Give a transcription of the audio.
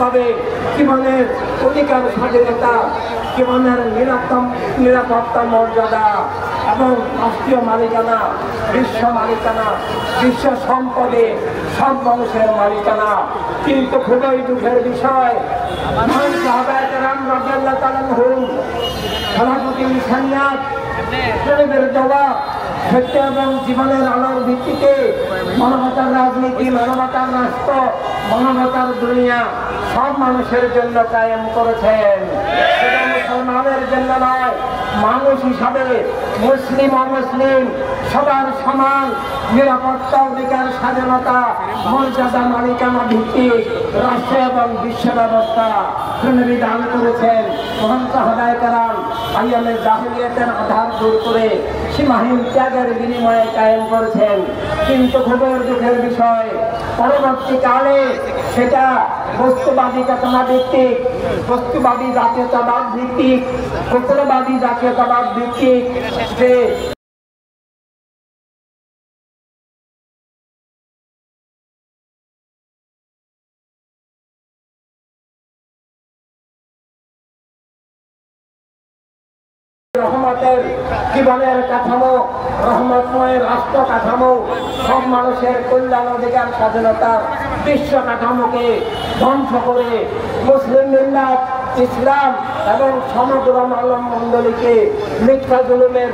ভাবে জীবনের অধিকার স্বাধীনতা, জীবনের নিরাপত্তা মর্যাদা এবং রাষ্ট্রীয় মালিকানা, বিশ্ব মালিকানা, বিশ্ব সম্পদে সব মানুষের মালিকানা। কিন্তু খুবই দুঃখের বিষয়, খেলাফতে ইনসানিয়াত দেওয়া সত্য এবং জীবনের আলোর ভিত্তিতে মানবতার রাজনীতি, মানবতার রাষ্ট্র, মানবতার দুনিয়া সব মানুষের জন্য কায়েম করেছেন। সেটা মুসলমানের জন্য নয়, মানুষ হিসাবে মুসলিম অমুসলিম সবার সমান নিরাপত্তা, অধিকার, স্বাধীনতা, মর্যাদা, মালিকানা ভিত্তিক রাষ্ট্র এবং বিশ্ব ব্যবস্থা বিধান করেছেন। মহান সাহাবায়ে কেরাম আইয়ামে জাহিলিয়াতের আধার দূর করে সীমাহীন ত্যাগের বিনিময়ে কায়েম করেছেন। কিন্তু খুবই দুঃখের বিষয়, পরবর্তীকালে সেটা বস্তুবাদী চেতনা ভিত্তিক, বস্তুবাদী জাতীয়তাবাদ ভিত্তিক, উগ্রবাদী জাতীয়তাবাদ ভিত্তিক যে রহমতের জীবনের কাঠামো, রহমতময় রাষ্ট্র কাঠামো, সব মানুষের কল্যাণ, অধিকার, স্বাধীনতা, বিশ্ব কাঠামোকে ধ্বংস করে মুসলিম মিল্লাত, ইসলাম এবং সমগ্র মানব মণ্ডলীকে মিথ্যা জুলুমের